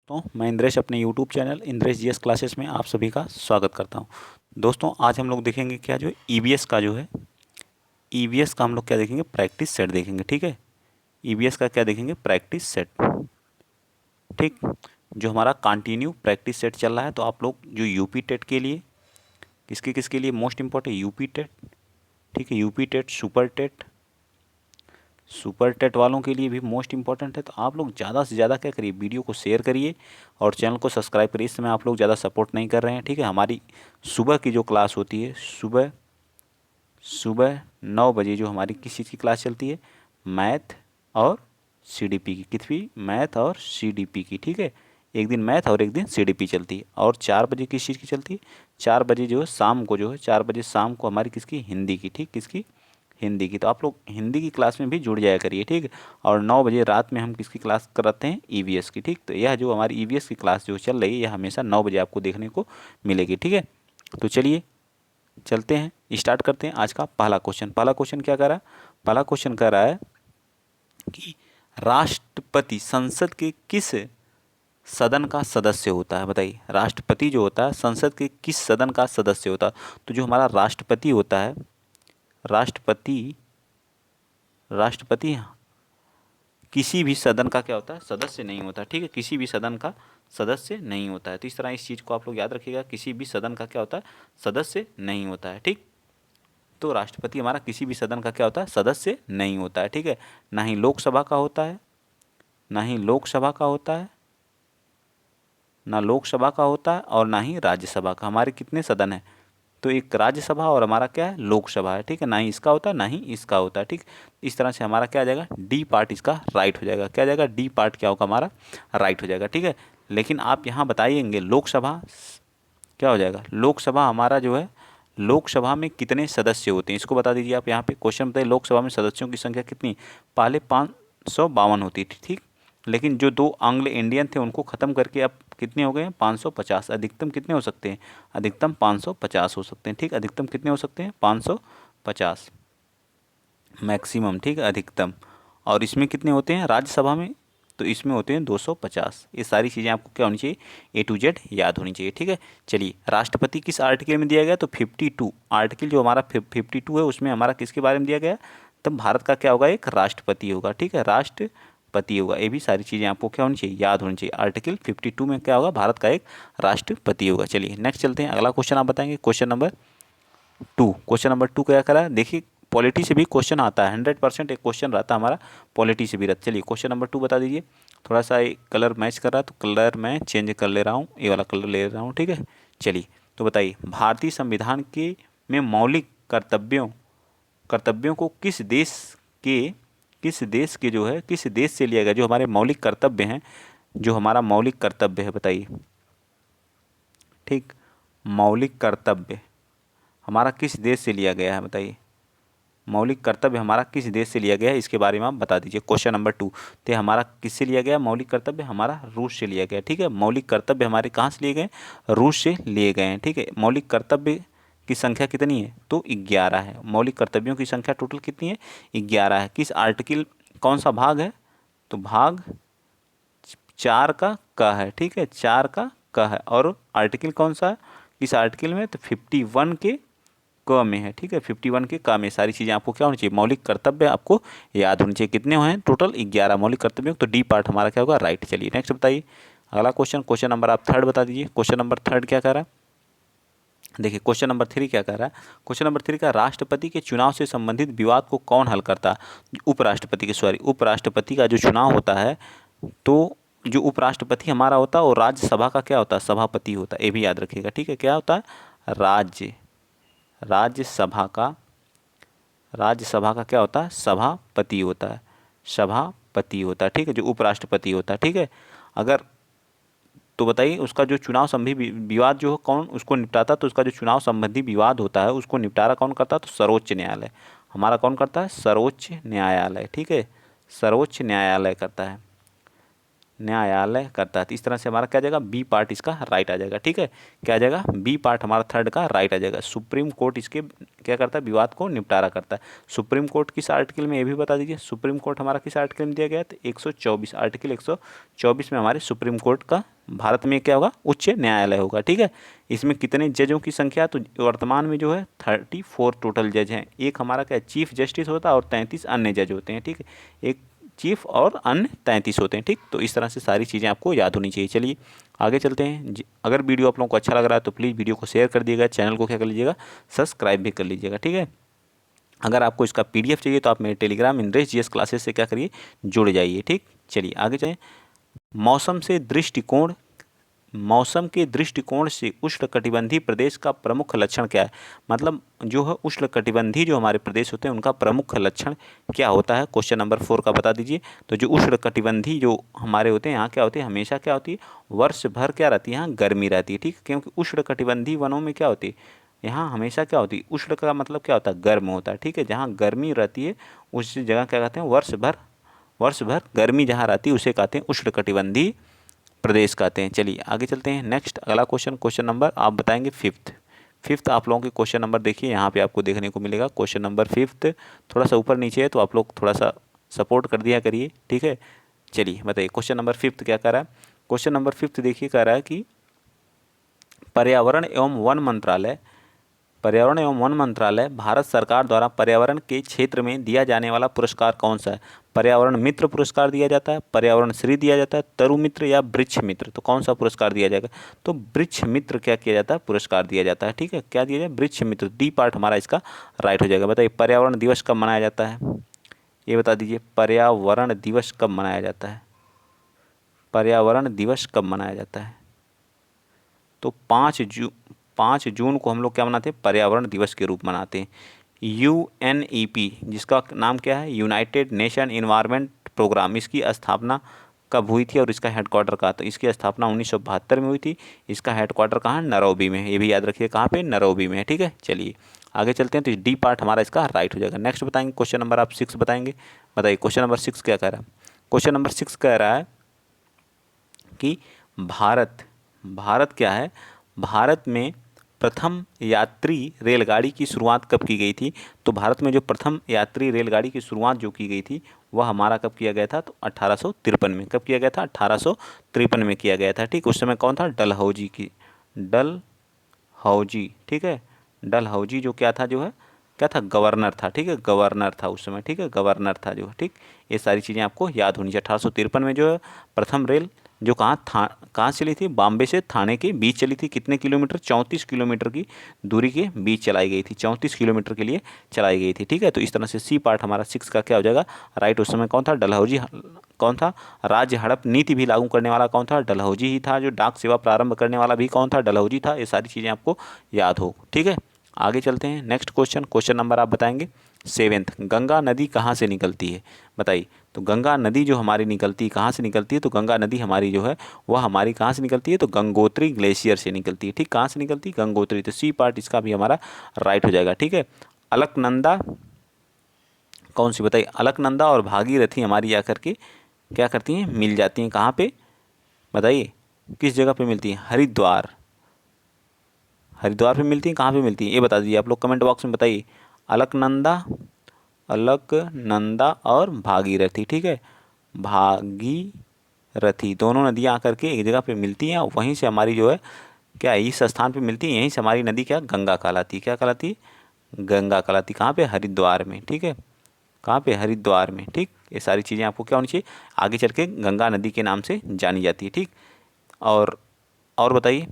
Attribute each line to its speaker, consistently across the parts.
Speaker 1: तो मैं इंद्रेश अपने YouTube channel Indresh GS classes में आप सभी का स्वागत करता हूं। दोस्तों आज हम लोग देखेंगे क्या जो ईवीएस का जो है ईवीएस का हम लोग क्या देखेंगे प्रैक्टिस सेट देखेंगे। ठीक है, ईवीएस का क्या देखेंगे प्रैक्टिस सेट। ठीक, जो हमारा कंटिन्यू प्रैक्टिस सेट चल रहा है। तो आप लोग जो यूपी टेट के लिए किसके किसके लिए मोस्ट इंपॉर्टेंट यूपी टेट, ठीक है, यूपी टेट सुपर टेट वालों के लिए भी मोस्ट इंपॉर्टेंट है। तो आप लोग ज़्यादा से ज़्यादा क्या करिए, वीडियो को शेयर करिए और चैनल को सब्सक्राइब करिए। इस समय आप लोग ज़्यादा सपोर्ट नहीं कर रहे हैं। ठीक है, हमारी सुबह की जो क्लास होती है, सुबह सुबह 9 बजे जो हमारी किस चीज़ की क्लास चलती है, मैथ और सीडीपी की, कितनी मैथ और सीडीपी की। ठीक है, एक दिन मैथ और एक दिन सीडीपी चलती है। और 4 बजे किस चीज़ की चलती है, 4 बजे जो है शाम को, जो है 4 बजे शाम को हमारी किसकी, हिंदी की। ठीक, किसकी, हिंदी की। तो आप लोग हिंदी की क्लास में भी जुड़ जाया करिए। ठीक, और 9 बजे रात में हम किसकी क्लास कराते हैं, ईवीएस की। ठीक, तो यह जो हमारी ईवीएस की क्लास जो चल रही है यह हमेशा 9 बजे आपको देखने को मिलेगी। ठीक है, तो चलिए चलते हैं, स्टार्ट करते हैं आज का पहला क्वेश्चन। पहला क्वेश्चन क्या कर रहा है, पहला क्वेश्चन कह रहा है कि राष्ट्रपति संसद के किस सदन का सदस्य होता है। बताइए, राष्ट्रपति जो होता है संसद के किस सदन का सदस्य होता है। तो जो हमारा राष्ट्रपति होता है, राष्ट्रपति राष्ट्रपति किसी भी सदन का क्या होता है, सदस्य नहीं होता। ठीक है, किसी भी सदन का सदस्य नहीं होता है। तो इस तरह इस चीज़ को आप लोग याद रखिएगा, किसी भी सदन का क्या होता है, सदस्य नहीं होता है। ठीक, तो राष्ट्रपति हमारा किसी भी सदन का क्या होता है, सदस्य नहीं होता है। ठीक है, ना ही लोकसभा का होता है, ना ही लोकसभा का होता है, ना लोकसभा का होता है और ना ही राज्यसभा का। हमारे कितने सदन हैं, तो एक राज्यसभा और हमारा क्या है, लोकसभा है। ठीक है, ना ही इसका होता है ना ही इसका होता है। ठीक, इस तरह से हमारा क्या आ जाएगा, डी पार्ट इसका राइट हो जाएगा। क्या आ जाएगा, डी पार्ट क्या होगा हमारा, राइट हो जाएगा। ठीक है, लेकिन आप यहाँ बताइएंगे लोकसभा क्या हो जाएगा, लोकसभा हमारा जो है, लोकसभा में कितने सदस्य होते हैं इसको बता दीजिए आप। यहाँ पे क्वेश्चन बताइए लोकसभा में सदस्यों की संख्या कितनी, पहले 552 होती थी। ठीक, लेकिन जो 2 एंग्लो इंडियन थे उनको ख़त्म करके अब कितने हो गए हैं, 550। अधिकतम कितने हो सकते हैं, अधिकतम 550 हो सकते हैं। ठीक, अधिकतम कितने हो सकते हैं, 550 मैक्सिमम। ठीक है, अधिकतम। और इसमें कितने होते हैं राज्यसभा में, तो इसमें होते हैं 250। ये सारी चीज़ें आपको क्या होनी चाहिए, ए टू जेड याद होनी चाहिए। ठीक है, चलिए राष्ट्रपति किस आर्टिकल में दिया गया, तो 52 आर्टिकल जो हमारा 52 है उसमें हमारा किसके बारे में दिया गया, तब भारत का क्या होगा, एक राष्ट्रपति होगा। ठीक है, राष्ट्रपति होगा। ये भी सारी चीज़ें आपको क्या होनी चाहिए, याद होनी चाहिए। आर्टिकल 52 में क्या होगा, भारत का एक राष्ट्रपति होगा। चलिए नेक्स्ट चलते हैं, अगला क्वेश्चन आप बताएंगे, क्वेश्चन नंबर 2। क्वेश्चन नंबर 2 क्या करा है, देखिए पॉलिटी से भी क्वेश्चन आता है, 100% एक क्वेश्चन रहता है हमारा पॉलिटी से भी रहता। चलिए क्वेश्चन नंबर 2 बता दीजिए। थोड़ा सा कलर मैच कर रहा है तो कलर मैं चेंज कर ले रहा हूँ, ये वाला कलर ले रहा हूँ। ठीक है, चलिए तो बताइए भारतीय संविधान के में मौलिक कर्तव्यों को के किस देश के जो है, किस देश से लिया गया, जो हमारे मौलिक कर्तव्य हैं, जो हमारा मौलिक कर्तव्य है बताइए। ठीक, मौलिक कर्तव्य हमारा किस देश से लिया गया है बताइए, मौलिक कर्तव्य हमारा किस देश से लिया गया है, इसके बारे में आप बता दीजिए। क्वेश्चन नंबर 2, तो हमारा किससे लिया गया मौलिक कर्तव्य, हमारा रूस से लिया गया। ठीक है, मौलिक कर्तव्य हमारे कहाँ से लिए गए, रूस से लिए गए हैं। ठीक है, मौलिक कर्तव्य की संख्या कितनी है, तो 11 है। मौलिक कर्तव्यों की संख्या टोटल कितनी है, 11 है। किस आर्टिकल, कौन सा भाग है, तो भाग 4 का क है। ठीक है, 4 का क है। और आर्टिकल कौन सा है इस आर्टिकल में, तो 51 के क में है। ठीक है, 51 के क में सारी चीज़ें आपको क्या होनी चाहिए, मौलिक कर्तव्य आपको याद होनी चाहिए। कितने हैं टोटल, 11 मौलिक कर्तव्यों, तो डी पार्ट हमारा क्या होगा, राइट। चलिए नेक्स्ट बताइए, अगला क्वेश्चन, क्वेश्चन नंबर आप 3 बता दीजिए। क्वेश्चन नंबर 3 क्या कह रहा है, देखिए क्वेश्चन नंबर 3 क्या कह रहा है। क्वेश्चन नंबर 3 का, राष्ट्रपति के चुनाव से संबंधित विवाद को कौन हल करता है। उपराष्ट्रपति का जो चुनाव होता है, तो जो उपराष्ट्रपति हमारा होता है वो राज्यसभा का क्या होता है, सभापति होता है। ये भी याद रखिएगा। ठीक है, क्या होता है, राज्यसभा का क्या होता है, सभापति होता है, सभापति होता है। ठीक है, जो उपराष्ट्रपति होता है। ठीक है, अगर तो बताइए उसका जो चुनाव संबंधी विवाद जो है कौन उसको निपटाता, तो उसका जो चुनाव संबंधी विवाद होता है उसको निपटारा कौन करता है, तो सर्वोच्च न्यायालय हमारा कौन करता है, सर्वोच्च न्यायालय। ठीक है, सर्वोच्च न्यायालय करता है। न्यायालय करता है। तो इस तरह से हमारा क्या आ जाएगा, बी पार्ट इसका राइट आ जाएगा। ठीक है, क्या आ जाएगा, बी पार्ट हमारा थर्ड का राइट आ जाएगा। सुप्रीम कोर्ट इसके क्या करता है, विवाद को निपटारा करता है। सुप्रीम कोर्ट किस आर्टिकल में, ये भी बता दीजिए। सुप्रीम कोर्ट हमारा किस आर्टिकल में दिया गया, तो 124, आर्टिकल 124 में हमारे सुप्रीम कोर्ट का भारत में क्या होगा, उच्च न्यायालय होगा। ठीक है, इसमें कितने जजों की संख्या, तो वर्तमान में जो है 34 टोटल जज हैं। एक हमारा क्या चीफ जस्टिस होता है और 33 अन्य जज होते हैं। ठीक है, एक चीफ और अन्य 33 होते हैं। ठीक, तो इस तरह से सारी चीज़ें आपको याद होनी चाहिए। चलिए आगे चलते हैं। अगर वीडियो आप लोगों को अच्छा लग रहा है तो प्लीज़ वीडियो को शेयर कर दिएगा, चैनल को क्या कर लीजिएगा, सब्सक्राइब भी कर लीजिएगा। ठीक है, अगर आपको इसका PDF चाहिए तो आप मेरे टेलीग्राम इंद्रेश GS क्लासेस से क्या करिए, जुड़ जाइए। ठीक, चलिए आगे चलें। मौसम के दृष्टिकोण से उष्णकटिबंधीय प्रदेश का प्रमुख लक्षण क्या है, मतलब जो है उष्णकटिबंधीय जो हमारे प्रदेश होते हैं उनका प्रमुख लक्षण क्या होता है, क्वेश्चन नंबर 4 का बता दीजिए। तो जो उष्णकटिबंधीय जो हमारे होते हैं यहाँ क्या होती है, हमेशा क्या होती है, वर्ष भर क्या रहती है, यहाँ गर्मी रहती है। ठीक, क्योंकि उष्णकटिबंधीय वनों में क्या होती है, यहाँ हमेशा क्या होती है, उष्ण का मतलब क्या होता है, गर्म होता है। ठीक है, जहाँ गर्मी रहती है उस जगह क्या कहते हैं, वर्ष भर गर्मी जहाँ रहती है उसे कहते हैं उष्णकटिबंधीय प्रदेश कहते हैं। चलिए आगे चलते हैं। नेक्स्ट अगला क्वेश्चन नंबर आप बताएंगे फिफ्थ आप लोगों के क्वेश्चन नंबर देखिए यहाँ पे आपको देखने को मिलेगा। क्वेश्चन नंबर 5 थोड़ा सा ऊपर नीचे है तो आप लोग थोड़ा सा सपोर्ट कर दिया करिए। ठीक है, चलिए बताइए क्वेश्चन नंबर 5 क्या कह रहा है। क्वेश्चन नंबर 5 देखिए कह रहा है कि पर्यावरण एवं वन मंत्रालय भारत सरकार द्वारा पर्यावरण के क्षेत्र में दिया जाने वाला पुरस्कार कौन सा है। पर्यावरण मित्र पुरस्कार दिया जाता है, पर्यावरण श्री दिया जाता है, तरु मित्र या वृक्ष मित्र, तो कौन सा पुरस्कार दिया जाएगा, तो वृक्ष मित्र क्या किया जाता है, पुरस्कार दिया जाता है। ठीक है, क्या दिया जाए, वृक्ष मित्र, डी पार्ट हमारा इसका राइट हो जाएगा। बताइए पर्यावरण दिवस कब मनाया जाता है, ये बता दीजिए। पर्यावरण दिवस कब मनाया जाता है, पर्यावरण दिवस कब मनाया जाता है, तो 5 जून को हम लोग क्या मनाते हैं, पर्यावरण दिवस के रूप मनाते हैं। UNEP जिसका नाम क्या है, यूनाइटेड नेशन इन्वायरमेंट प्रोग्राम, इसकी स्थापना कब हुई थी और इसका हेडक्वार्टर कहाँ, तो इसकी स्थापना 1972 में हुई थी। इसका हेडक्वार्टर कहाँ है, नैरोबी में, ये भी याद रखिए कहाँ पे, नैरोबी में है। ठीक है, चलिए आगे चलते हैं। तो डी पार्ट हमारा इसका राइट हो जाएगा। नेक्स्ट बताएंगे क्वेश्चन नंबर आप 6 बताएंगे। बताइए क्वेश्चन नंबर 6 क्या कह रहा है। क्वेश्चन नंबर 6 कह रहा है कि भारत क्या है, भारत में प्रथम यात्री रेलगाड़ी की शुरुआत कब की गई थी, तो भारत में जो प्रथम यात्री रेलगाड़ी की शुरुआत जो की गई थी वह हमारा कब किया गया था, तो 1853 में। कब किया गया था, 1853 में किया गया था। ठीक, उस समय कौन था, डलहौजी। ठीक है, डलहौजी जो क्या था, जो है क्या था, गवर्नर था। ठीक है, गवर्नर था उस समय। ठीक है, गवर्नर था जो, ठीक, ये सारी चीज़ें आपको याद होनी चाहिए। 1853 में जो है प्रथम रेल जो कहाँ चली थी, बॉम्बे से थाने के बीच चली थी। कितने किलोमीटर, 34 किलोमीटर की दूरी के बीच चलाई गई थी, 34 किलोमीटर के लिए चलाई गई थी। ठीक है, तो इस तरह से सी पार्ट हमारा 6 का क्या हो जाएगा, राइट। उस समय कौन था, डलहौजी। कौन था, राज्य हड़प नीति भी लागू करने वाला कौन था, डलहौजी ही था। जो डाक सेवा प्रारंभ करने वाला भी कौन था, डलहौजी था। ये सारी चीज़ें आपको याद हो। ठीक है, आगे चलते हैं। नेक्स्ट क्वेश्चन नंबर आप बताएंगे 7th। गंगा नदी कहाँ से निकलती है, बताइए। तो गंगा नदी जो हमारी निकलती है, कहाँ से निकलती है, तो गंगा नदी हमारी जो है वह हमारी कहाँ से निकलती है, तो गंगोत्री ग्लेशियर से निकलती है। ठीक, कहाँ से निकलती है, गंगोत्री। तो सी पार्ट इसका भी हमारा राइट हो जाएगा। ठीक है, अलकनंदा कौन सी, बताइए। अलकनंदा और भागीरथी हमारी आकर के क्या करती हैं, मिल जाती हैं। कहाँ पे, बताइए, किस जगह पे मिलती हैं, हरिद्वार पे मिलती हैं। कहाँ पे मिलती हैं, ये बता दीजिए आप लोग कमेंट बॉक्स में बताइए। अलकनंदा और भागीरथी। ठीक है, भागीरथी दोनों नदियाँ आकर के एक जगह पे मिलती हैं और वहीं से हमारी जो है क्या इस स्थान पे मिलती है, यहीं से हमारी नदी क्या गंगा कहलाती है। क्या कहलाती है, गंगा कहलाती। कहाँ पे, हरिद्वार में। ठीक है, कहाँ पे, हरिद्वार में। ठीक, ये सारी चीज़ें आपको क्या होनी चाहिए, आगे चल के गंगा नदी के नाम से जानी जाती है। ठीक, और बताइए,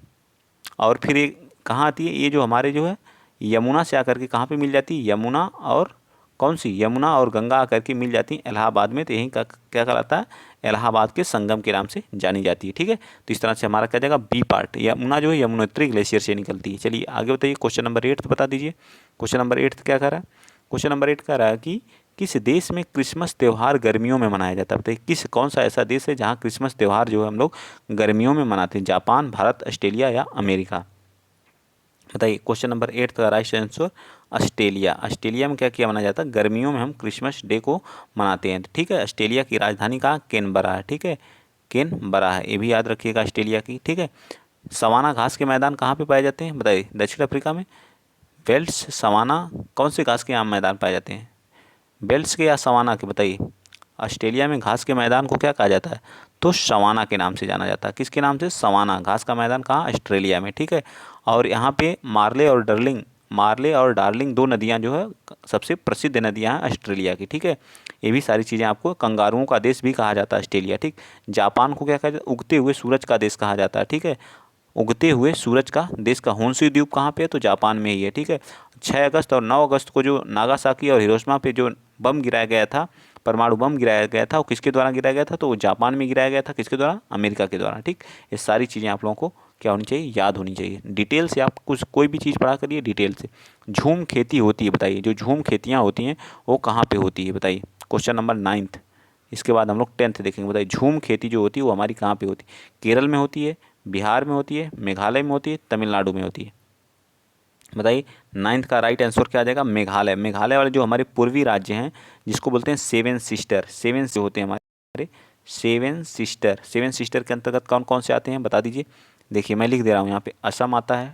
Speaker 1: और फिर ये कहाँ आती है, ये जो हमारे जो है यमुना से आकर के कहाँ पे मिल जाती है, यमुना और कौन सी, यमुना और गंगा आकर के मिल जाती हैं इलाहाबाद में। तो यहीं का क्या कहलाता है, इलाहाबाद के संगम के नाम से जानी जाती है। ठीक है, तो इस तरह से हमारा क्या जाएगा, बी पार्ट। यमुना जो है यमुनोत्री ग्लेशियर से निकलती है। चलिए आगे बताइए क्वेश्चन नंबर 8 बता दीजिए। क्वेश्चन नंबर 8 क्या कह रहा है, क्वेश्चन नंबर 8 कह रहा है कि किस देश में क्रिसमस त्यौहार गर्मियों में मनाया जाता है। बताइए कौन सा ऐसा देश है जहाँ क्रिसमस त्यौहार जो है हम लोग गर्मियों में मनाते हैं, जापान, भारत, ऑस्ट्रेलिया या अमेरिका। बताइए क्वेश्चन नंबर 8 का राइट आंसर ऑस्ट्रेलिया। ऑस्ट्रेलिया में क्या किया मनाया जाता है, गर्मियों में हम क्रिसमस डे को मनाते हैं। ठीक है, ऑस्ट्रेलिया की राजधानी कहाँ, कैनबरा है। ठीक है, कैनबरा है, ये भी याद रखिएगा ऑस्ट्रेलिया की, ठीक है। सवाना घास के मैदान कहाँ पे पाए जाते हैं बताइए, दक्षिण अफ्रीका में। बेल्ट्स सवाना कौन से घास के आम मैदान पाए जाते हैं, बेल्ट्स के या सवाना के बताइए। ऑस्ट्रेलिया में घास के मैदान को क्या कहा जाता है, तो सवाना के नाम से जाना जाता है। किसके नाम से, सवाना घास का मैदान, कहाँ, ऑस्ट्रेलिया में, ठीक है। और यहाँ पे मार्ले और डार्लिंग दो नदियाँ जो है सबसे प्रसिद्ध नदियाँ हैं ऑस्ट्रेलिया की, ठीक है। ये भी सारी चीज़ें आपको, कंगारुओं का देश भी कहा जाता है ऑस्ट्रेलिया, ठीक। जापान को क्या कहा जाता है, उगते हुए सूरज का देश कहा जाता है, ठीक है। उगते हुए सूरज का देश का होन्शु द्वीप कहाँ पे है, तो जापान में ही है, ठीक है। 6 अगस्त और 9 अगस्त को जो नागासाकी और हिरोशिमा पे जो बम गिराया गया था, परमाणु बम गिराया गया था, वो किसके द्वारा गिराया गया था, तो वो जापान में गिराया गया था, किसके द्वारा, अमेरिका के द्वारा, ठीक। ये सारी चीज़ें आप लोगों को क्या होनी चाहिए, याद होनी चाहिए। डिटेल से आप कुछ कोई भी चीज़ पढ़ा करिए डिटेल से। झूम खेती होती है बताइए, जो झूम खेतियाँ होती हैं वो कहाँ पे होती है बताइए, क्वेश्चन नंबर 9th। इसके बाद हम लोग 10th देखेंगे, बताइए झूम खेती जो होती है वो हमारी कहाँ पे होती है, केरल में होती है, बिहार में होती है, मेघालय में होती है, तमिलनाडु में होती है, बताइए। 9th का राइट आंसर क्या आ जाएगा, मेघालय। मेघालय वाले जो हमारे पूर्वी राज्य हैं जिसको बोलते हैं सेवन सिस्टर, सेवन से होते हैं हमारे सेवन सिस्टर। सेवन सिस्टर के अंतर्गत कौन कौन से आते हैं बता दीजिए। देखिए मैं लिख दे रहा हूँ यहाँ पे, असम आता है,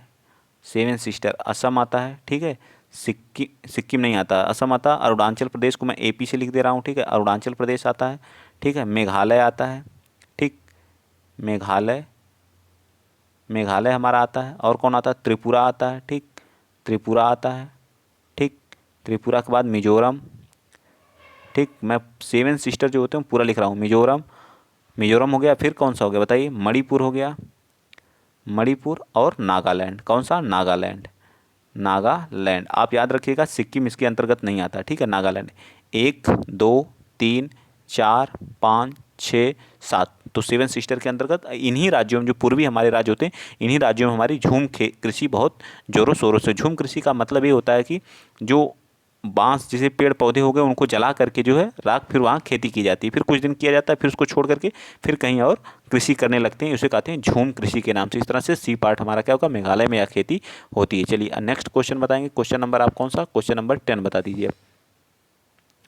Speaker 1: सेवन सिस्टर असम आता है, ठीक है। सिक्किम नहीं आता, असम आता। अरुणाचल प्रदेश को मैं एपी से लिख दे रहा हूँ, ठीक है, अरुणाचल प्रदेश आता है, ठीक है। मेघालय आता है, ठीक, मेघालय, मेघालय हमारा आता है। और कौन आता है, त्रिपुरा आता है, ठीक, त्रिपुरा आता है, ठीक। त्रिपुरा के बाद मिजोरम, ठीक। मैं सेवन सिस्टर जो होते हैं पूरा लिख रहा हूँ, मिजोरम, मिजोरम हो गया। फिर कौन सा हो गया बताइए, मणिपुर हो गया, मणिपुर। और नागालैंड, कौन सा, नागालैंड, नागालैंड। आप याद रखिएगा सिक्किम इसके अंतर्गत नहीं आता, ठीक है, नागालैंड। 1 2 3 4 5 6 7, तो सेवन सिस्टर के अंतर्गत इन्हीं राज्यों में, जो पूर्वी हमारे राज्य होते हैं, इन्हीं राज्यों में हमारी झूम कृषि बहुत जोरों शोरों से। झूम कृषि का मतलब ये होता है कि जो बांस जैसे पेड़ पौधे हो गए उनको जला करके जो है राख, फिर वहाँ खेती की जाती है, फिर कुछ दिन किया जाता है, फिर उसको छोड़ करके फिर कहीं और कृषि करने लगते हैं, उसे कहते हैं झूम कृषि के नाम से। इस तरह से सी पार्ट हमारा क्या होगा, मेघालय में यह खेती होती है। चलिए नेक्स्ट क्वेश्चन बताएंगे, क्वेश्चन नंबर आप कौन सा, क्वेश्चन नंबर 10 बता दीजिए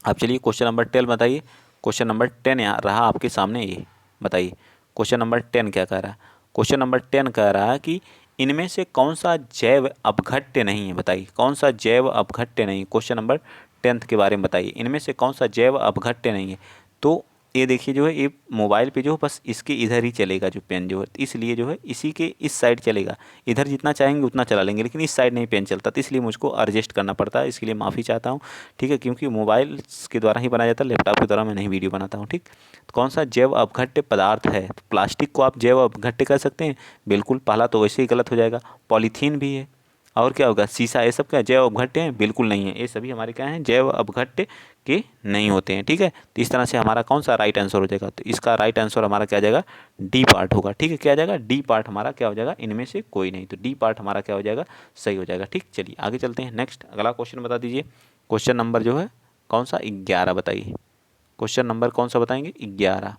Speaker 1: आप। चलिए क्वेश्चन नंबर 10 बताइए। क्वेश्चन नंबर 10 यहाँ रहा आपके सामने, ये बताइए क्वेश्चन नंबर 10 क्या कह रहा है। क्वेश्चन नंबर 10 कह रहा है कि इनमें से कौन सा जैव अपघट्य नहीं है, बताइए कौन सा जैव अपघट्य नहीं है। क्वेश्चन नंबर 10 के बारे में बताइए, इनमें से कौन सा जैव अपघट्य नहीं है। तो ये देखिए जो है, ये मोबाइल पे जो है बस इसके इधर ही चलेगा जो पेन जो है, इसलिए जो है इसी के इस साइड चलेगा। इधर जितना चाहेंगे उतना चला लेंगे, लेकिन इस साइड नहीं पेन चलता, तो इसलिए मुझको एडजस्ट करना पड़ता है, इसके लिए माफ़ी चाहता हूँ, ठीक है। क्योंकि मोबाइल के द्वारा ही बनाया जाता है, लैपटॉप के द्वारा मैं नहीं वीडियो बनाता हूँ, ठीक। तो कौन सा जैव अपघट्य पदार्थ है, तो प्लास्टिक को आप जैव अपघट्य कर सकते हैं, बिल्कुल, पहला तो वैसे ही गलत हो जाएगा। पॉलीथीन भी है, और क्या होगा, शीशा, ये सब क्या जैव अपघट्य हैं, बिल्कुल नहीं है, ये सभी हमारे क्या हैं, जैव अपघट्य के नहीं होते हैं, ठीक है। तो इस तरह से हमारा कौन सा राइट आंसर हो जाएगा, तो इसका राइट आंसर हमारा क्या आ जाएगा, डी पार्ट होगा, ठीक है। क्या आ जाएगा, डी पार्ट हमारा क्या हो जाएगा, इनमें से कोई नहीं, तो डी पार्ट हमारा क्या हो जाएगा, सही हो जाएगा, ठीक। चलिए आगे चलते हैं, नेक्स्ट अगला क्वेश्चन बता दीजिए। क्वेश्चन नंबर जो है कौन सा, 11 बताइए। क्वेश्चन नंबर कौन सा बताएंगे, 11,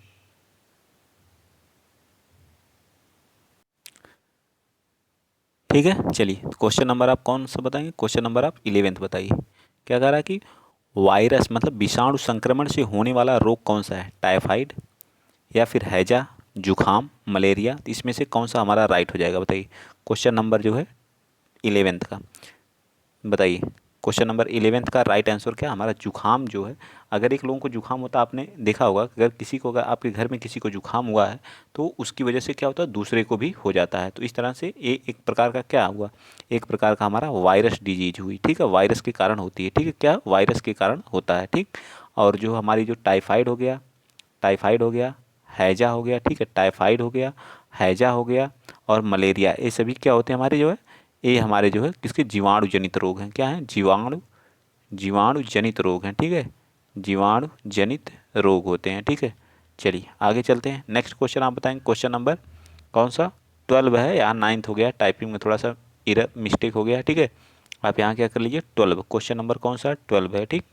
Speaker 1: ठीक है। चलिए क्वेश्चन नंबर आप कौन सा बताएंगे, क्वेश्चन नंबर आप 11th बताइए। क्या कह रहा है कि वायरस मतलब विषाणु संक्रमण से होने वाला रोग कौन सा है, टाइफाइड या फिर हैजा, जुखाम, मलेरिया। तो इसमें से कौन सा हमारा राइट हो जाएगा बताइए, क्वेश्चन नंबर जो है 11th का बताइए। क्वेश्चन नंबर 11th का राइट आंसर क्या, हमारा जुखाम जो है, अगर एक लोगों को जुखाम होता है, आपने देखा होगा अगर किसी को, अगर आपके घर में किसी को जुखाम हुआ है तो उसकी वजह से क्या होता है, दूसरे को भी हो जाता है। तो इस तरह से ये एक प्रकार का क्या हुआ, एक प्रकार का हमारा वायरस डिजीज हुई, ठीक है, वायरस के कारण होती है, ठीक है, क्या वायरस के कारण होता है, ठीक। और जो हमारी जो टाइफाइड हो गया, टाइफाइड हो गया, हैजा हो गया, ठीक है, टाइफाइड हो गया, हैजा हो गया, और मलेरिया, ये सभी क्या होते हैं हमारे जो है, ये हमारे जो है किसके, जीवाणु जनित रोग हैं, क्या हैं, जीवाणु, जीवाणु जनित रोग हैं, ठीक है, जीवाणु जनित रोग होते हैं, ठीक है। चलिए आगे चलते हैं, नेक्स्ट क्वेश्चन आप बताएंगे, क्वेश्चन नंबर कौन सा, 12 है, यहाँ 9th हो गया, टाइपिंग में थोड़ा सा इरर मिस्टेक हो गया, ठीक है। आप यहाँ क्या कर लीजिए, 12, क्वेश्चन नंबर कौन सा, 12 है, ठीक।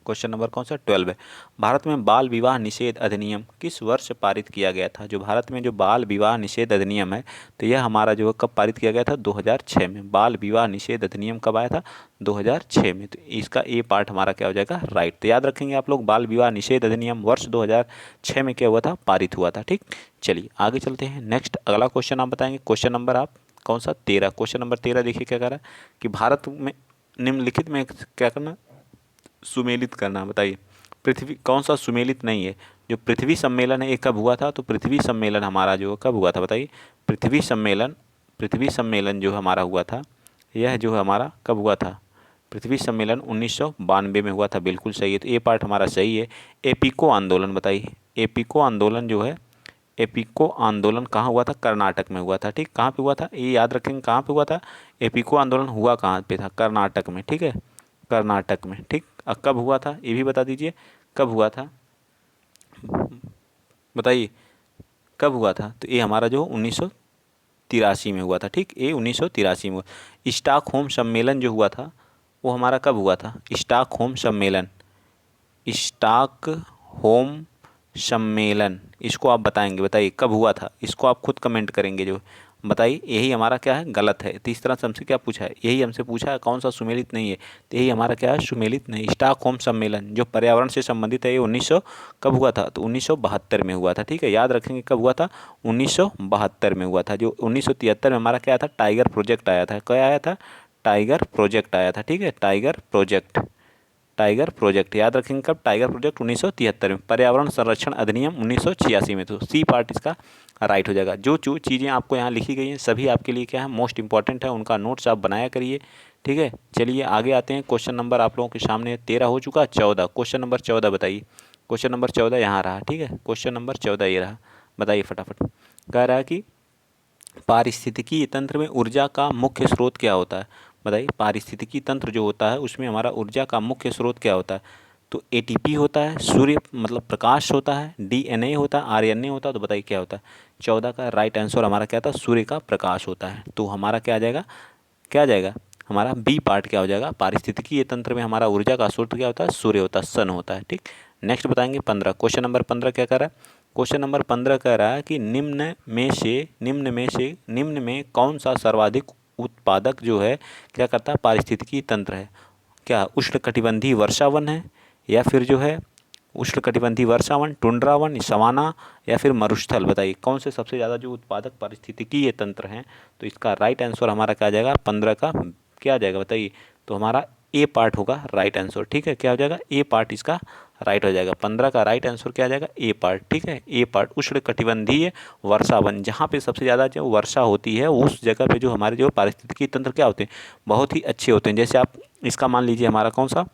Speaker 1: क्वेश्चन नंबर कौन सा 12 है। भारत में बाल विवाह निषेध अधिनियम किस वर्ष पारित किया गया था। जो भारत में जो बाल विवाह निषेध अधिनियम है तो यह हमारा जो है कब पारित किया गया था 2006 में। बाल विवाह निषेध अधिनियम कब आया था 2006 में। तो इसका ए पार्ट हमारा क्या हो जाएगा राइट। तो याद रखेंगे आप लोग बाल विवाह निषेध अधिनियम वर्ष 2006 में क्या हुआ था पारित हुआ था। ठीक, चलिए आगे चलते हैं। नेक्स्ट अगला क्वेश्चन आप बताएंगे। क्वेश्चन नंबर आप कौन सा 13। क्वेश्चन नंबर 13 देखिए क्या कह रहा है कि भारत में निम्नलिखित में क्या करना सुमेलित करना। बताइए पृथ्वी कौन सा सुमेलित नहीं है। जो पृथ्वी सम्मेलन है ये कब हुआ था। तो पृथ्वी सम्मेलन हमारा जो कब हुआ था बताइए। पृथ्वी सम्मेलन जो हमारा हुआ था यह जो हमारा कब हुआ था। पृथ्वी सम्मेलन 1992 में हुआ था। बिल्कुल सही है। तो ये पार्ट हमारा सही है। एपिको आंदोलन बताइए। एपिको आंदोलन जो है एपिको आंदोलन कहाँ हुआ था कर्नाटक में हुआ था। ठीक, कहाँ पे हुआ था ये याद रखेंगे कहाँ पे हुआ था। एपिको आंदोलन हुआ कहाँ पे था कर्नाटक में। ठीक है, कर्नाटक में। ठीक, अब कब हुआ था ये भी बता दीजिए कब हुआ था बताइए कब हुआ था। तो ये हमारा जो 1983 में हुआ था। ठीक, ये 1983 में हुआ। स्टॉकहोम सम्मेलन जो हुआ था वो हमारा कब हुआ था। स्टॉकहोम सम्मेलन स्टॉकहोम सम्मेलन इसको आप बताएंगे। बताइए कब हुआ था। इसको आप खुद कमेंट करेंगे जो बताइए। यही हमारा क्या है गलत है। तो इस तरह से हमसे क्या पूछा है यही हमसे पूछा है कौन सा सुमेलित नहीं है। तो यही हमारा क्या है सुमेलित नहीं। स्टॉकहोम सम्मेलन जो पर्यावरण से संबंधित है ये 1900 कब हुआ था तो 1972 में हुआ था। ठीक है, याद रखेंगे कब हुआ था 1972 में हुआ था। जो 1973 में हमारा क्या था टाइगर प्रोजेक्ट आया था। क्या आया था टाइगर प्रोजेक्ट आया था। ठीक है, टाइगर प्रोजेक्ट याद रखेंगे कब टाइगर प्रोजेक्ट 1973 में। पर्यावरण संरक्षण अधिनियम 1986 में। तो सी पार्ट इसका राइट हो जाएगा। जो चीज़ें आपको यहाँ लिखी गई हैं सभी आपके लिए क्या है मोस्ट इंपॉर्टेंट है। उनका नोट्स आप बनाया करिए। ठीक है, चलिए आगे आते हैं। क्वेश्चन नंबर आप लोगों के सामने 13 हो चुका 14। क्वेश्चन नंबर 14 बताइए। क्वेश्चन नंबर 14 यहाँ रहा। ठीक है, क्वेश्चन नंबर 14 ये रहा। बताइए फटाफट। कह रहा है कि पारिस्थितिकी तंत्र में ऊर्जा का मुख्य स्रोत क्या होता है। बताइए पारिस्थितिकी तंत्र जो होता है उसमें हमारा ऊर्जा का मुख्य स्रोत क्या होता है। तो एटीपी होता है, सूर्य मतलब प्रकाश होता है, डीएनए होता है, आरएनए होता है। तो बताइए क्या होता है। 14 का राइट आंसर हमारा क्या था सूर्य का प्रकाश होता है। तो हमारा क्या आ जाएगा क्या आ जाएगा हमारा बी पार्ट क्या हो जाएगा। पारिस्थितिकी तंत्र में हमारा ऊर्जा का स्रोत क्या होता है सूर्य होता है, सन होता है। ठीक, नेक्स्ट बताएंगे 15। क्वेश्चन नंबर 15 क्या कर रहा है। क्वेश्चन नंबर 15 कह रहा है कि निम्न में कौन सा सर्वाधिक उत्पादक जो है क्या करता है पारिस्थितिकी तंत्र है। क्या उष्णकटिबंधीय वर्षावन है या फिर जो है उष्णकटिबंधीय वर्षावन, टुंड्रा वन, सवाना या फिर मरुस्थल। बताइए कौन से सबसे ज़्यादा जो उत्पादक पारिस्थितिकीय तंत्र हैं। तो इसका राइट आंसर हमारा क्या आ जाएगा 15 का क्या आ जाएगा बताइए। तो हमारा ए पार्ट होगा राइट आंसर। ठीक है, क्या हो जाएगा ए पार्ट इसका राइट हो जाएगा। 15 का राइट आंसर क्या आ जाएगा ए पार्ट। ठीक है, ए पार्ट उष्णकटिबंधीय वर्षावन जहाँ पे सबसे ज़्यादा जो वर्षा होती है उस जगह पे जो हमारे जो पारिस्थितिकी तंत्र क्या होते हैं बहुत ही अच्छे होते हैं। जैसे आप इसका मान लीजिए हमारा कौन सा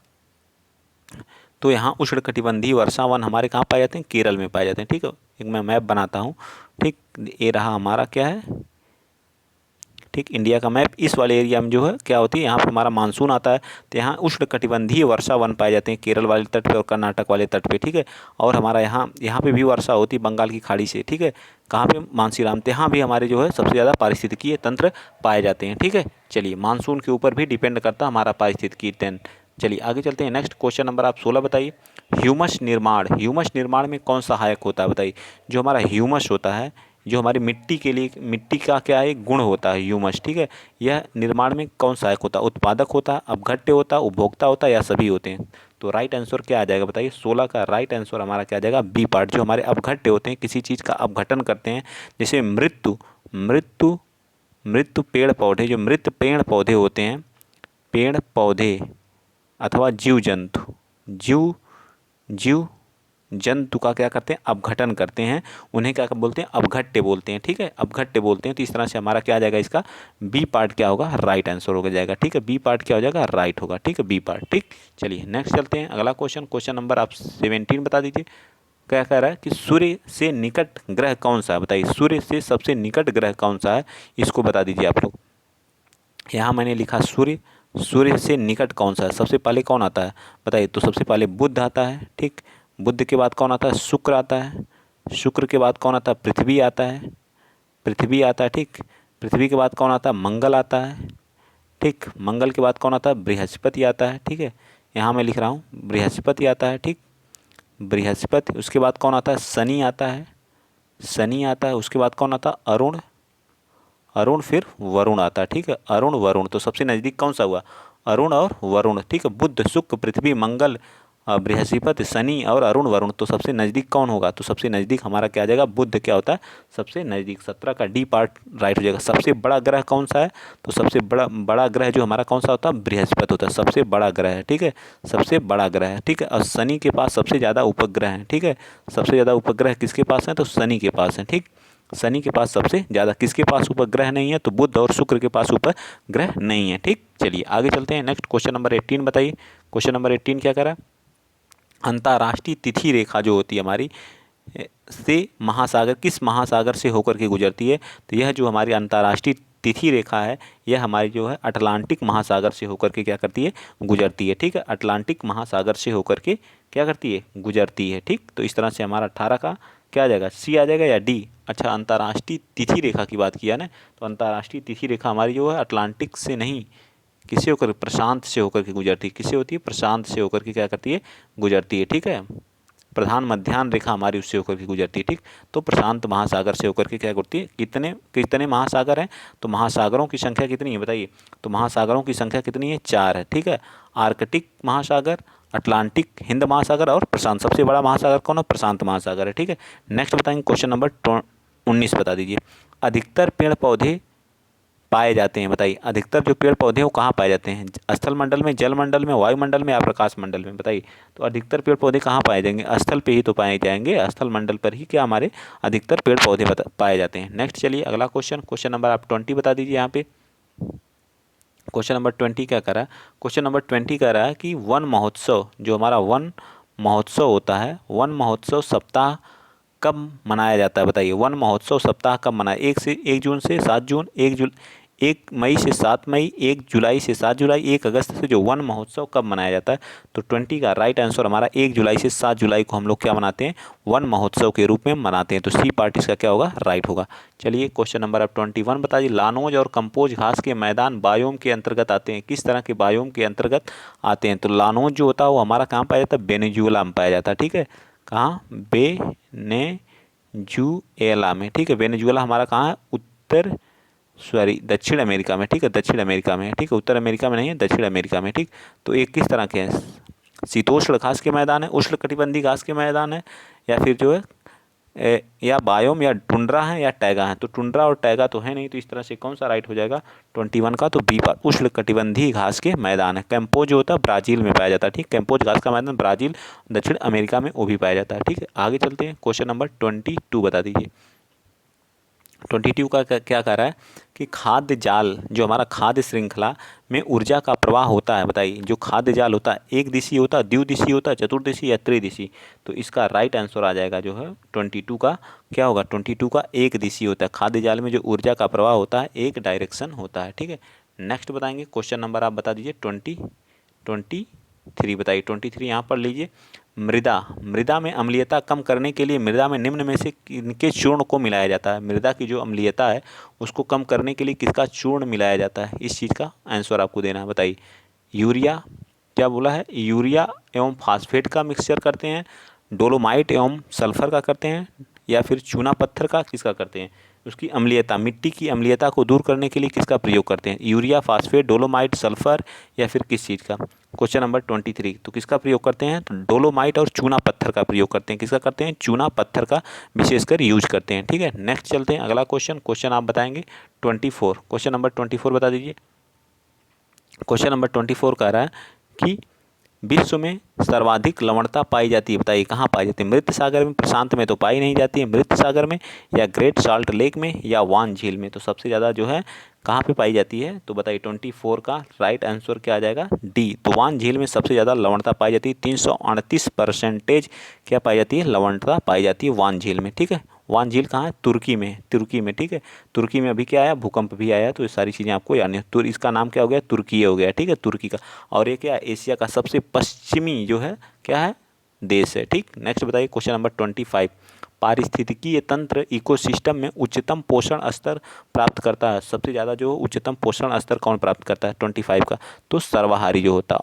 Speaker 1: तो यहाँ उष्णकटिबंधीय वर्षावन हमारे कहाँ पाए जाते हैं केरल में पाए जाते हैं। ठीक है, एक मैं मैप बनाता हूँ। ठीक, ये रहा हमारा क्या है ठीक इंडिया का मैप। इस वाले एरिया में जो है क्या होती है यहाँ पे हमारा मानसून आता है। तो यहाँ उष्णकटिबंधीय वर्षा वन पाए जाते हैं केरल वाले तट पे और कर्नाटक वाले तट पे। ठीक है, और हमारा यहाँ पे भी वर्षा होती है बंगाल की खाड़ी से। ठीक है, कहाँ पे मानसीराम। तो यहाँ भी हमारे जो है सबसे ज़्यादा पारिस्थितिकीय तंत्र पाए जाते हैं। ठीक है, चलिए मानसून के ऊपर भी डिपेंड करता है हमारा पारिस्थितिकीय तंत्र। चलिए आगे चलते हैं। नेक्स्ट क्वेश्चन नंबर आप 16 बताइए। ह्यूमस निर्माण में कौन सहायक होता है। बताइए जो हमारा ह्यूमस होता है जो हमारी मिट्टी के लिए मिट्टी का क्या है गुण होता है ह्यूमस। ठीक है, यह निर्माण में कौन सहायक होता है उत्पादक होता है, अपघट्य होता है, उपभोक्ता होता है या सभी होते हैं। तो राइट आंसर क्या आ जाएगा बताइए। 16 का राइट आंसर हमारा क्या आ जाएगा बी पार्ट। जो हमारे अपघट्य होते हैं किसी चीज़ का अपघटन करते हैं जैसे मृत्यु पेड़ पौधे जो मृत पेड़ पौधे होते हैं पेड़ पौधे अथवा जीव जंतु का क्या करते हैं अपघटन करते हैं उन्हें क्या बोलते हैं अपघट्य बोलते हैं। ठीक है, अपघट्य बोलते हैं। तो इस तरह से हमारा क्या आ जाएगा इसका बी पार्ट क्या होगा राइट आंसर हो जाएगा। ठीक है, बी पार्ट क्या हो जाएगा राइट होगा। ठीक है, बी पार्ट। ठीक, चलिए नेक्स्ट चलते हैं। अगला क्वेश्चन नंबर आप 17 बता दीजिए। क्या कह रहा है कि सूर्य से निकट ग्रह कौन सा है। बताइए सूर्य से सबसे निकट ग्रह कौन सा है इसको बता दीजिए आप लोग। यहाँ मैंने लिखा सूर्य से निकट कौन सा है। सबसे पहले कौन आता है बताइए। तो सबसे पहले बुध आता है। ठीक, बुध के बाद कौन आता है शुक्र आता है। शुक्र के बाद कौन आता है पृथ्वी आता है। ठीक, पृथ्वी के बाद कौन आता है मंगल आता है। ठीक, मंगल के बाद कौन आता है बृहस्पति आता है। ठीक है, यहाँ मैं लिख रहा हूँ बृहस्पति आता है, ठीक, बृहस्पति। उसके बाद कौन आता है, शनि आता है, शनि आता है। उसके बाद कौन आता है, अरुण, अरुण, फिर वरुण आता है, ठीक है, अरुण वरुण। तो सबसे नज़दीक कौन सा हुआ, अरुण और वरुण, ठीक है। बुध, शुक्र, पृथ्वी, मंगल, बृहस्पति, शनि और अरुण वरुण। तो सबसे नज़दीक कौन होगा, तो सबसे नज़दीक हमारा क्या आ जाएगा, बुध क्या होता है, सबसे नज़दीक। 17 का डी पार्ट राइट हो जाएगा। सबसे बड़ा ग्रह कौन सा है, तो सबसे बड़ा ग्रह जो हमारा कौन सा होता है, बृहस्पति होता है, सबसे बड़ा ग्रह है, ठीक है, सबसे बड़ा ग्रह है, ठीक है। और शनि के पास सबसे ज़्यादा उपग्रह हैं, ठीक है, सबसे ज़्यादा उपग्रह किसके पास हैं, तो शनि के पास हैं, ठीक। शनि के पास सबसे ज़्यादा, किसके पास उपग्रह नहीं है, तो बुध और शुक्र के पास उपग्रह नहीं है, ठीक। चलिए आगे चलते हैं। नेक्स्ट क्वेश्चन नंबर 18 बताइए। क्वेश्चन नंबर 18 क्या करा, अंतर्राष्ट्रीय तिथि रेखा जो होती है हमारी से महासागर, किस महासागर से होकर के गुजरती है, तो यह जो हमारी अंतर्राष्ट्रीय तिथि रेखा है यह हमारी जो है अटलांटिक महासागर से होकर के क्या करती है, गुजरती है, ठीक है। अटलांटिक महासागर से होकर के क्या करती है, गुजरती है, ठीक। तो इस तरह से हमारा 18 का क्या आ जाएगा, सी आ जाएगा या डी। अच्छा, अंतर्राष्ट्रीय तिथि रेखा की बात किया ना, तो अंतर्राष्ट्रीय तिथि रेखा हमारी जो है अटलांटिक से नहीं, किससे होकर, प्रशांत से होकर के गुजरती है। किससे होती है, प्रशांत से होकर के क्या करती है, गुजरती है, ठीक है। प्रधान मध्याह्न रेखा हमारी उससे होकर के गुजरती है, ठीक। तो प्रशांत महासागर से होकर के क्या करती है, कितने कितने महासागर हैं, तो महासागरों की संख्या कितनी है बताइए, तो महासागरों की संख्या कितनी है, 4 है, ठीक है। आर्कटिक महासागर, अटलांटिक, हिंद महासागर और प्रशांत। सबसे बड़ा महासागर कौन है, प्रशांत महासागर है, ठीक है। नेक्स्ट बताएंगे क्वेश्चन नंबर 19 बता दीजिए। अधिकतर पेड़ पौधे पाए जाते हैं, बताइए अधिकतर जो पेड़ पौधे हैं वो कहाँ पाए जाते हैं, स्थल मंडल में, जल मंडल में, वायुमंडल में या प्रकाश मंडल में, बताइए। तो अधिकतर पेड़ पौधे कहाँ पाए जाएंगे, स्थल पे ही तो पाए जाएंगे, स्थल मंडल पर ही क्या हमारे अधिकतर पेड़ पौधे पाए जाते हैं। नेक्स्ट चलिए अगला क्वेश्चन, क्वेश्चन नंबर आप 20 बता दीजिए। यहाँ पे क्वेश्चन नंबर 20 क्या कह रहा है, क्वेश्चन नंबर 20 कह रहा है कि वन महोत्सव, जो हमारा वन महोत्सव होता है, वन महोत्सव सप्ताह कब मनाया जाता है, बताइए। वन महोत्सव सप्ताह कब मनाया, 1 जून से 7 जून, 1 मई से 7 मई, 1 जुलाई से 7 जुलाई, 1 अगस्त से जो वन महोत्सव कब मनाया जाता है, तो 20 का राइट आंसर हमारा 1 जुलाई से 7 जुलाई को हम लोग क्या मनाते हैं, वन महोत्सव के रूप में मनाते हैं। तो सी पार्ट इसका क्या होगा, राइट होगा। चलिए क्वेश्चन नंबर अब 21 बताइए। लानोज और कंपोज घास के मैदान बायोम के अंतर्गत आते हैं, किस तरह के बायोम के अंतर्गत आते हैं, तो लानोज जो होता है वो हमारा कहाँ पाया जाता है, वेनेजुएला में पाया जाता है, ठीक है। कहाँ, वेनेजुएला में, ठीक है। वेनेजुएला हमारा कहाँ है, दक्षिण अमेरिका में, ठीक है, दक्षिण अमेरिका में, ठीक है, उत्तर अमेरिका में नहीं है, दक्षिण अमेरिका में, ठीक। तो एक किस तरह के हैं, शीतोष्ण घास के मैदान है, उष्ण कटिबंधीय घास के मैदान है, या फिर जो है या बायोम या टुंड्रा है या टैगा है, तो टुंड्रा और टैगा तो है नहीं, तो इस तरह से कौन सा राइट हो जाएगा 21 का, तो बी पर उष्ण कटिबंधीय घास के मैदान है। कैंपोज जो होता है ब्राजील में पाया जाता है, ठीक, कैंपोज घास का मैदान ब्राजील, दक्षिण अमेरिका में वो भी पाया जाता है, ठीक है। आगे चलते हैं, क्वेश्चन नंबर 22 बता दीजिए। 22 का क्या कह रहा है कि खाद्य जाल, जो हमारा खाद्य श्रृंखला में ऊर्जा का प्रवाह होता है, बताइए। जो खाद्य जाल होता है एक दिशीय होता है, द्विदिशीय होता है, चतुर्दिशीय या त्रिदिशीय, तो इसका राइट आंसर आ जाएगा जो है 22 का क्या होगा, 22 का एक दिशीय होता है। खाद्य जाल में जो ऊर्जा का प्रवाह होता है एक डायरेक्शन होता है, ठीक है। नेक्स्ट बताएंगे क्वेश्चन नंबर आप बता दीजिए 23 बताइए। 23 यहाँ पर लीजिए। मृदा में अम्लीयता कम करने के लिए मृदा में निम्न में से किनके चूर्ण को मिलाया जाता है, मृदा की जो अम्लीयता है उसको कम करने के लिए किसका चूर्ण मिलाया जाता है, इस चीज़ का आंसर आपको देना है, बताइए। यूरिया, क्या बोला है, यूरिया एवं फास्फेट का मिक्सचर करते हैं, डोलोमाइट एवं सल्फर का करते हैं, या फिर चूना पत्थर का किसका करते हैं, उसकी अम्लीयता, मिट्टी की अम्लीयता को दूर करने के लिए किसका प्रयोग करते हैं, यूरिया, फास्फेट, डोलोमाइट, सल्फर, या फिर किस चीज़ का। क्वेश्चन नंबर 23, तो किसका प्रयोग करते हैं, तो डोलोमाइट और चूना पत्थर का प्रयोग करते हैं, किसका करते हैं, चूना पत्थर का विशेषकर यूज करते हैं, ठीक है। नेक्स्ट चलते हैं अगला क्वेश्चन आप बताएंगे 24, क्वेश्चन नंबर 24 बता दीजिए। क्वेश्चन नंबर 24 कह रहा है कि विश्व में सर्वाधिक लवणता पाई जाती है, बताइए कहाँ पाई जाती है, मृत सागर में, प्रशांत में तो पाई नहीं जाती है, मृत सागर में, या ग्रेट साल्ट लेक में, या वान झील में, तो सबसे ज़्यादा जो है कहाँ पे पाई जाती है, तो बताइए 24 का राइट आंसर क्या आ जाएगा, डी। तो वान झील में सबसे ज़्यादा लवणता पाई जाती है, 338% क्या पाई जाती है, लवणता पाई जाती है वान झील में, ठीक है। वान झील कहाँ है, तुर्की में, तुर्की में, ठीक है। तुर्की में अभी क्या आया, भूकंप भी आया, तो ये सारी चीज़ें आपको याद नहीं, तो इसका नाम क्या हो गया, तुर्की हो गया, ठीक है, तुर्की का। और ये क्या, एशिया का सबसे पश्चिमी जो है क्या है, देश है, ठीक। नेक्स्ट बताइए क्वेश्चन नंबर 25, पारिस्थितिकीय तंत्र इकोसिस्टम में उच्चतम पोषण स्तर प्राप्त करता है, सबसे ज़्यादा जो उच्चतम पोषण स्तर कौन प्राप्त करता है 25 का, तो सर्वाहारी जो होता है,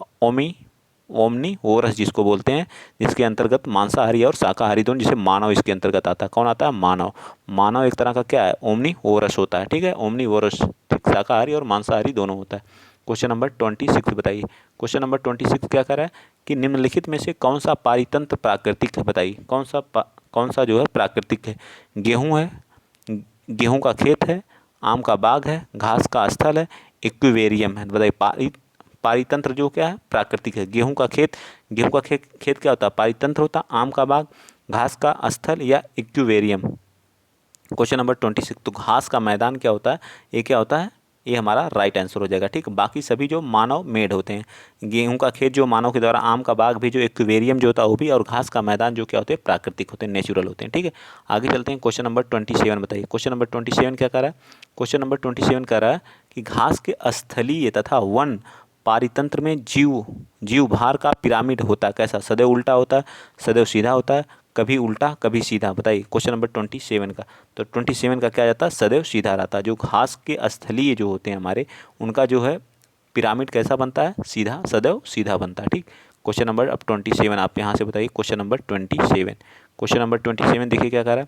Speaker 1: ओमनीवोरस जिसको बोलते हैं, जिसके अंतर्गत मांसाहारी और शाकाहारी दोनों, जिसे मानव इसके अंतर्गत आता है। कौन आता है? मानव। मानव एक तरह का क्या है? ओमनीवोरस होता है, ठीक है, ओमनीवोरस, ठीक, शाकाहारी और मांसाहारी दोनों होता है। क्वेश्चन नंबर 26 बताइए। क्वेश्चन नंबर 26 क्या कर रहा है कि निम्नलिखित में से कौन सा पारितंत्र प्राकृतिक है? बताइए कौन सा जो है प्राकृतिक है? गेहूं है, गेहूं का खेत है, आम का बाग है, घास का स्थल है, इक्विवेरियम है। बताइए पारितंत्र जो क्या है? प्राकृतिक है। गेहूं का खेत, गेहूं का खेत क्या होता है? पारितंत्र होता है। आम का बाग, घास का स्थल या इक्विवेरियम। क्वेश्चन नंबर 26, तो घास का मैदान क्या होता है? ये क्या होता है? ये हमारा राइट आंसर हो जाएगा, ठीक। बाकी सभी जो मानव मेड होते हैं, गेहूं का खेत जो मानव के द्वारा, आम का बाग भी जो एक्वेरियम जो होता है वो भी, और घास का मैदान जो क्या होते हैं? प्राकृतिक होते हैं, नेचुरल होते हैं, ठीक है। आगे चलते हैं। क्वेश्चन नंबर 27 बताइए। क्वेश्चन नंबर 27 क्या कर रहा है? क्वेश्चन नंबर 27 कह रहा है कि घास के स्थलीय तथा वन पारितंत्र में जीव भार का पिरामिड होता है कैसा? सदैव उल्टा होता है, सदैव सीधा होता है, कभी उल्टा कभी सीधा। बताइए क्वेश्चन नंबर 27 का। तो 27 का क्या जाता है? सदैव सीधा रहता है। जो घास के स्थलीय जो होते हैं हमारे, उनका जो है पिरामिड कैसा बनता है? सीधा, सदैव सीधा बनता है, ठीक। क्वेश्चन नंबर अब 27 आप यहाँ से बताइए। क्वेश्चन नंबर 27, क्वेश्चन नंबर 27 देखिए क्या कह रहा है।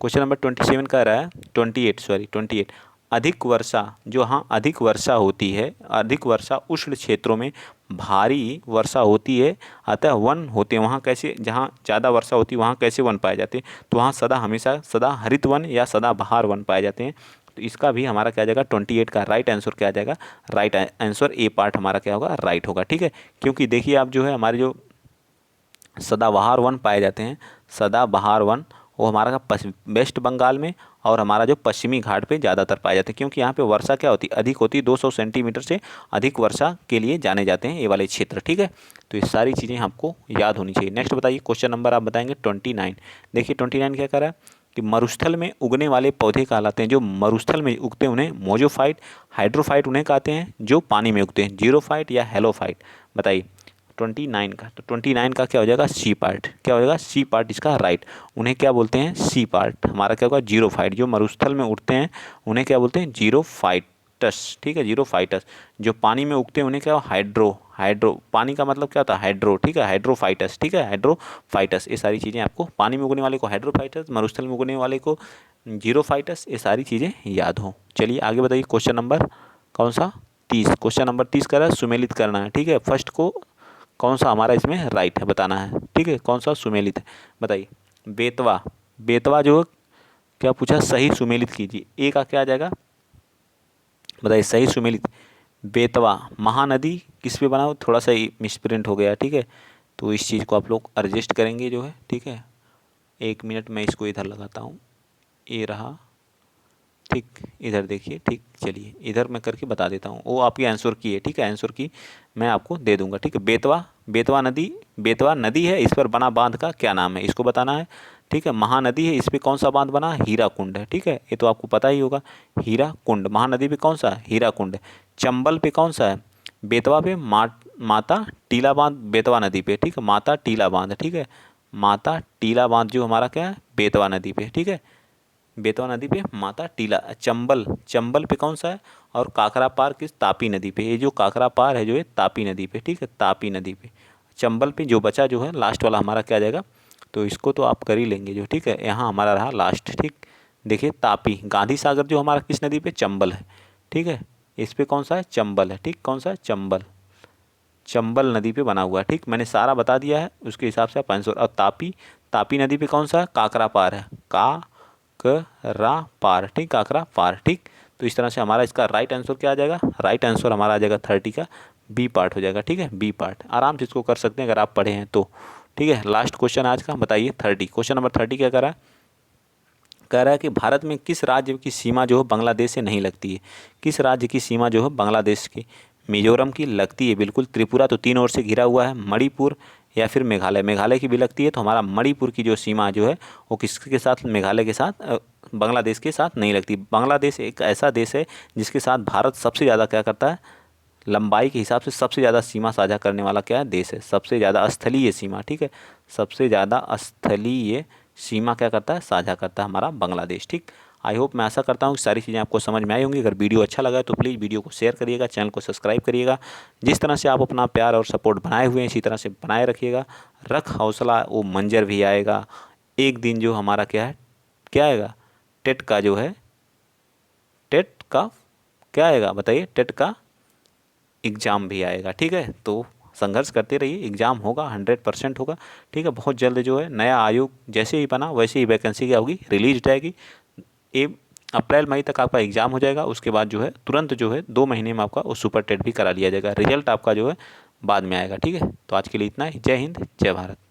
Speaker 1: क्वेश्चन नंबर 27 कह रहा है 28 अधिक वर्षा, जो हाँ अधिक वर्षा होती है, अधिक वर्षा उष्ण क्षेत्रों में भारी वर्षा होती है, अतः वन होते हैं वहाँ कैसे? जहाँ ज़्यादा वर्षा होती है वहाँ कैसे वन पाए जाते हैं? तो वहाँ हमेशा सदा हरित वन या सदाबहार वन पाए जाते हैं। तो इसका भी हमारा क्या जाएगा? 28 का राइट आंसर क्या आ जाएगा? राइट आंसर ए पार्ट हमारा क्या होगा? राइट होगा, ठीक है। क्योंकि देखिए आप जो है हमारे जो सदाबहार वन पाए जाते हैं, सदाबहार वन वो हमारा वेस्ट बंगाल में और हमारा जो पश्चिमी घाट पे ज़्यादातर पाए जाते हैं, क्योंकि यहाँ पे वर्षा क्या होती है? अधिक होती है। 200 सेंटीमीटर से अधिक वर्षा के लिए जाने जाते हैं ये वाले क्षेत्र, ठीक है। तो ये सारी चीज़ें आपको याद होनी चाहिए। नेक्स्ट बताइए क्वेश्चन नंबर आप बताएंगे 29। देखिए 29 क्या कह रहा है कि मरुस्थल में उगने वाले पौधे कहलाते हैं, जो मरुस्थल में उगते हैं उन्हें मोजोफाइट, हाइड्रोफाइट उन्हें कहते हैं जो पानी में उगते हैं, जीरोफाइट या हेलोफाइट। बताइए 29 का। तो 29 का क्या हो जाएगा? C part. क्या हो जाएगा? सी पार्ट इसका राइट। उन्हें क्या बोलते हैं? C part. हमारा क्या होगा? जीरोफाइट। जो मरुस्थल में उगते हैं उन्हें क्या बोलते हैं? जीरोफाइटस, ठीक है, जीरोफाइटस। जो पानी में उगते हैं उन्हें क्या? हाइड्रो। पानी का मतलब क्या होता है? हाइड्रो, ठीक है, हाइड्रोफाइटस, ठीक है, हाइड्रोफाइटस। ये सारी चीज़ें आपको पानी में उगने वाले को हाइड्रोफाइटस, मरुस्थल में उगने वाले को जीरोफाइटस, ये सारी चीज़ें याद हो। चलिए आगे बताइए। क्वेश्चन नंबर कौन सा? 30। क्वेश्चन नंबर 30 कर रहा है सुमेलित करना है, ठीक है। फर्स्ट को कौन सा हमारा इसमें राइट है बताना है, ठीक है, कौन सा सुमेलित है बताइए। बेतवा, बेतवा जो क्या पूछा? सही सुमेलित कीजिए। ए का क्या आ जाएगा? बताइए सही सुमेलित। बेतवा महानदी किस पे बना हो? थोड़ा सा मिसप्रिंट हो गया, ठीक है, तो इस चीज़ को आप लोग एडजस्ट करेंगे जो है, ठीक है। 1 मिनट मैं इसको इधर लगाता हूँ, ये रहा, ठीक, इधर देखिए, ठीक। चलिए इधर मैं करके बता देता हूँ, वो आपकी आंसर की है, ठीक है, आंसर की मैं आपको दे दूंगा, ठीक है। बेतवा नदी, बेतवा नदी है, इस पर बना बांध का क्या नाम है? इसको बताना है, ठीक है। महानदी है, इस पर कौन सा बांध बना? हीरा कुंड है, ठीक है, ये तो आपको पता ही होगा। हीरा कुंड महानदी पे कौन सा? हीरा कुंड। चंबल पे कौन सा है? बेतवा पे माता टीला बांध, बेतवा नदी पे, ठीक है, माता टीला बांध, ठीक है, माता टीला बांध जो हमारा क्या है? बेतवा नदी पे, ठीक है, बेतवा नदी पे माता टीला। चंबल पे कौन सा है? और काकरा पार किस? तापी नदी पे। ये जो काकरा पार है जो है तापी नदी पे, ठीक है, तापी नदी पे। चंबल पे जो बचा जो है लास्ट वाला हमारा क्या आ जाएगा? तो इसको तो आप कर ही लेंगे जो, ठीक है, यहाँ हमारा रहा लास्ट, ठीक। देखिए तापी, गांधी सागर जो हमारा किस नदी पे? चंबल है, ठीक है, इस पे कौन सा है? चंबल है, ठीक, कौन सा है? चंबल नदी पे बना हुआ है, ठीक। मैंने सारा बता दिया है, उसके हिसाब से आप आंसर। और तापी नदी पे कौन सा है? काकरा पार है, काकरा पार, ठीक, काकरा पार, ठीक। तो इस तरह से हमारा इसका राइट आंसर क्या आ जाएगा? राइट आंसर हमारा आ जाएगा 30 का बी पार्ट हो जाएगा, ठीक है, बी पार्ट। आराम से इसको कर सकते हैं अगर आप पढ़े हैं तो, ठीक है। लास्ट क्वेश्चन आज का बताइए 30। क्वेश्चन नंबर 30 क्या कह रहा है? कह रहा है कि भारत में किस राज्य की सीमा जो है बांग्लादेश से नहीं लगती है? किस राज्य की सीमा जो है बांग्लादेश की? मिजोरम की लगती है बिल्कुल। त्रिपुरा तो 3 ओर से घिरा हुआ है। मणिपुर या फिर मेघालय की भी लगती है। तो हमारा मणिपुर की जो सीमा जो है वो किसके साथ? मेघालय के साथ, बांग्लादेश के साथ नहीं लगती। बांग्लादेश एक ऐसा देश है जिसके साथ भारत सबसे ज़्यादा क्या करता है? लंबाई के हिसाब से सबसे ज़्यादा सीमा साझा करने वाला क्या है? देश है, सबसे ज़्यादा स्थलीय सीमा, ठीक है, सबसे ज़्यादा स्थलीय सीमा क्या करता है, साझा करता है हमारा बांग्लादेश। ठीक, आई होप, मैं आशा करता हूँ कि सारी चीज़ें आपको समझ में आई होंगी। अगर वीडियो अच्छा लगा तो प्लीज़ वीडियो को शेयर करिएगा, चैनल को सब्सक्राइब करिएगा। जिस तरह से आप अपना प्यार और सपोर्ट बनाए हुए हैं इसी तरह से बनाए रखिएगा। रख हौसला, वो मंजर भी आएगा एक दिन, जो हमारा क्या है, क्या आएगा, टेट का जो है, टेट का क्या आएगा बताइए, टेट का एग्ज़ाम भी आएगा। ठीक है, तो संघर्ष करते रहिए, एग्ज़ाम होगा, 100% होगा। ठीक है, बहुत जल्द जो है नया आयोग जैसे ही बना वैसे ही वैकेंसी क्या होगी, रिलीज जाएगी। ये अप्रैल मई तक आपका एग्ज़ाम हो जाएगा। उसके बाद जो है तुरंत जो है 2 महीने में आपका वो सुपर टेट भी करा लिया जाएगा। रिजल्ट आपका जो है बाद में आएगा। ठीक है, तो आज के लिए इतना ही। जय हिंद, जय भारत।